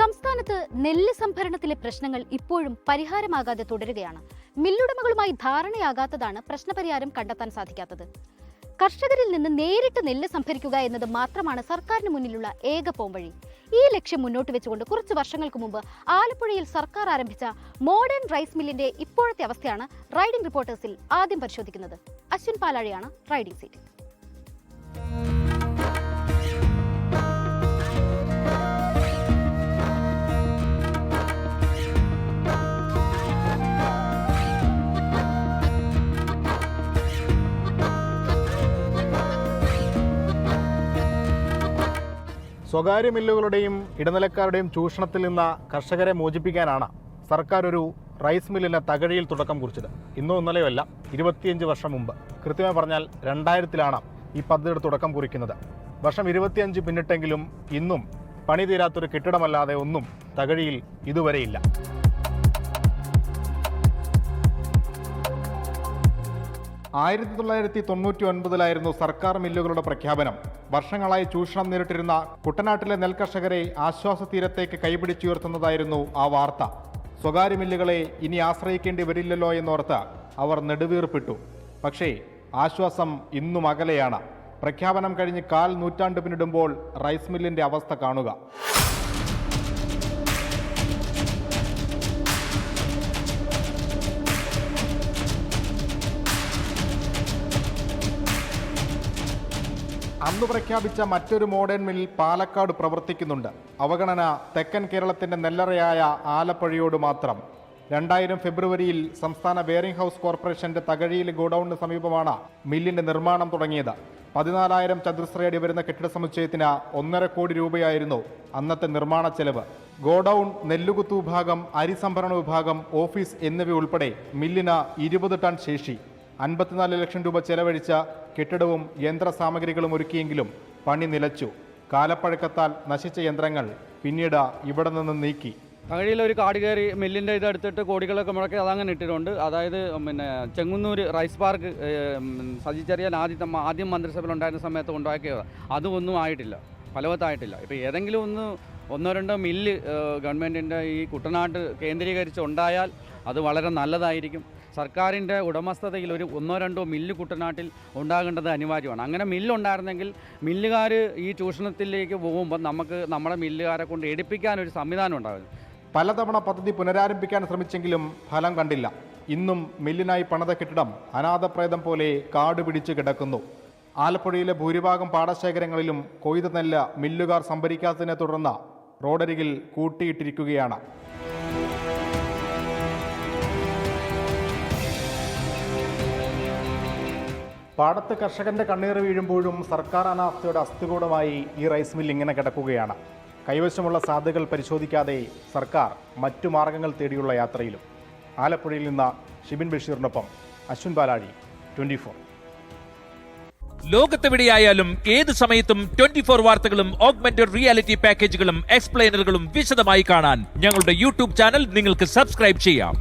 സംസ്ഥാനത്ത് നെല്ല് സംഭരണത്തിലെ പ്രശ്നങ്ങൾ ഇപ്പോഴും പരിഹാരമാകാതെ തുടരുകയാണ്. മില്ലുടമകളുമായി ധാരണയാകാത്തതാണ് പ്രശ്നപരിഹാരം കണ്ടെത്താൻ സാധിക്കാത്തത്. കർഷകരിൽ നിന്ന് നേരിട്ട് നെല്ല് സംഭരിക്കുക എന്നത് മാത്രമാണ് സർക്കാരിന് മുന്നിലുള്ള ഏക പോംവഴി. ഈ ലക്ഷ്യം മുന്നോട്ട് വെച്ചുകൊണ്ട് കുറച്ച് വർഷങ്ങൾക്ക് മുമ്പ് ആലപ്പുഴയിൽ സർക്കാർ ആരംഭിച്ച മോഡേൺ റൈസ് മില്ലിന്റെ ഇപ്പോഴത്തെ അവസ്ഥയാണ് റൈഡിംഗ് റിപ്പോർട്ടേഴ്സിൽ ആദ്യം പരിശോധിക്കുന്നത്. അശ്വിൻ പാലാഴിയാണ് റൈഡിംഗ് സീറ്റ്. സ്വകാര്യ മില്ലുകളുടെയും ഇടനിലക്കാരുടെയും ചൂഷണത്തിൽ നിന്ന് കർഷകരെ മോചിപ്പിക്കാനാണ് സർക്കാർ ഒരു റൈസ് മില്ലിന് തകഴിയിൽ തുടക്കം കുറിച്ചത്. ഇന്നോ ഇന്നലെയോ അല്ല, 25 വർഷം മുമ്പ്, കൃത്യമായി പറഞ്ഞാൽ 2000-ലാണ് ഈ പദ്ധതിയുടെ തുടക്കം കുറിക്കുന്നത്. വർഷം 25 പിന്നിട്ടെങ്കിലും ഇന്നും പണി തീരാത്തൊരു കെട്ടിടമല്ലാതെ ഒന്നും തകഴിയിൽ ഇതുവരെയില്ല. 1999-ലായിരുന്നു സർക്കാർ മില്ലുകളുടെ പ്രഖ്യാപനം. വർഷങ്ങളായി ചൂഷണം നേരിട്ടിരുന്ന കുട്ടനാട്ടിലെ നെൽകർഷകരെ ആശ്വാസ തീരത്തേക്ക് കൈപിടിച്ചുയർത്തുന്നതായിരുന്നു ആ വാർത്ത. സ്വകാര്യ മില്ലുകളെ ഇനി ആശ്രയിക്കേണ്ടി വരില്ലല്ലോ എന്നോർത്ത് അവർ നെടുവീർപ്പിട്ടു. പക്ഷേ ആശ്വാസം ഇന്നും അകലെയാണ്. പ്രഖ്യാപനം കഴിഞ്ഞ് 1/4 നൂറ്റാണ്ട് പിന്നിടുമ്പോൾ റൈസ് മില്ലിന്റെ അവസ്ഥ കാണുക. അന്ന് പ്രഖ്യാപിച്ച മറ്റൊരു മോഡേൺ മിൽ പാലക്കാട് പ്രവർത്തിക്കുന്നുണ്ട്. അവഗണന തെക്കൻ കേരളത്തിന്റെ നെല്ലറയായ ആലപ്പുഴയോട് മാത്രം. 2000 ഫെബ്രുവരിയിൽ സംസ്ഥാന ബെയറിംഗ് ഹൗസ് കോർപ്പറേഷന്റെ തകഴിയിലെ ഗോഡൌണിന് സമീപമാണ് മില്ലിന്റെ നിർമ്മാണം തുടങ്ങിയത്. 14,000 ചതുരശ്രയടി വരുന്ന കെട്ടിട സമുച്ചയത്തിന് 1.5 കോടി രൂപയായിരുന്നു അന്നത്തെ നിർമ്മാണ ചെലവ്. ഗോഡൌൺ, നെല്ലുകുത്തു വിഭാഗം, അരി സംഭരണ വിഭാഗം, ഓഫീസ് എന്നിവ ഉൾപ്പെടെ മില്ലിന് 20 ടൺ ശേഷി. 54 ലക്ഷം രൂപ ചെലവഴിച്ച കെട്ടിടവും യന്ത്രസാമഗ്രികളും ഒരുക്കിയെങ്കിലും പണി നിലച്ചു. കാലപ്പഴക്കത്താൽ നശിച്ച യന്ത്രങ്ങൾ പിന്നീട് ഇവിടെ നിന്ന് നീക്കി. തകഴിയിലൊരു കാട് കയറി മില്ലിൻ്റെ ഇതെടുത്തിട്ട് കോടികളൊക്കെ മുടക്കി അതങ്ങനെ ഇട്ടിട്ടുണ്ട്. അതായത് ചെങ്ങന്നൂർ റൈസ് പാർക്ക് സജി ചെറിയാൻ ആദ്യം മന്ത്രിസഭയിൽ ഉണ്ടായിരുന്ന സമയത്ത് ഉണ്ടാക്കിയത് അതൊന്നും ആയിട്ടില്ല, ഫലവത്തായിട്ടില്ല. ഇപ്പോൾ ഏതെങ്കിലും ഒന്നോ രണ്ടോ മില്ല് ഗവൺമെൻറ്റിൻ്റെ ഈ കുട്ടനാട്ട് കേന്ദ്രീകരിച്ച് ഉണ്ടായാൽ അത് വളരെ നല്ലതായിരിക്കും. സർക്കാരിൻ്റെ ഉടമസ്ഥതയിൽ ഒരു 1-2 മില്ല് കുട്ടനാട്ടിൽ ഉണ്ടാകേണ്ടത് അനിവാര്യമാണ്. അങ്ങനെ മില്ലുണ്ടായിരുന്നെങ്കിൽ മില്ലുകാർ ഈ ചൂഷണത്തിലേക്ക് പോകുമ്പോൾ നമുക്ക് നമ്മുടെ മില്ലുകാരെ കൊണ്ട് എടുപ്പിക്കാനൊരു സംവിധാനം ഉണ്ടാവില്ല. പലതവണ പദ്ധതി പുനരാരംഭിക്കാൻ ശ്രമിച്ചെങ്കിലും ഫലം കണ്ടില്ല. ഇന്നും മില്ലിനായി പണിത കെട്ടിടം അനാഥപ്രേതം പോലെ കാട് പിടിച്ച് കിടക്കുന്നു. ആലപ്പുഴയിലെ ഭൂരിഭാഗം പാടശേഖരങ്ങളിലും കൊയ്ത നെല്ല് മില്ലുകാർ സംഭരിക്കാത്തതിനെ തുടർന്ന് റോഡരികിൽ കൂട്ടിയിട്ടിരിക്കുകയാണ്. പാടത്ത് കർഷകന്റെ കണ്ണീർ വീഴുമ്പോഴും സർക്കാർ അനാസ്ഥയുടെ അസ്ഥികൂടമായി ഈ റൈസ് മിൽ ഇങ്ങനെ കിടക്കുകയാണ്. കൈവശമുള്ള സാധ്യതകൾ പരിശോധിക്കാതെ സർക്കാർ മറ്റു മാർഗങ്ങൾ തേടിയുള്ള യാത്രയിലും. ആലപ്പുഴയിൽ നിന്ന് ഷിബിൻ ബഷീറിനൊപ്പം അശ്വിൻ പാലാഴി, 24. ലോകത്തെവിടെയായാലും ഏത് സമയത്തും 24 വാർത്തകളും ഓഗ്മെന്റഡ് റിയാലിറ്റി പാക്കേജുകളും എക്സ്പ്ലെയിനറുകളും വിശദമായി കാണാൻ ഞങ്ങളുടെ യൂട്യൂബ് ചാനൽ നിങ്ങൾക്ക് സബ്സ്ക്രൈബ് ചെയ്യാം.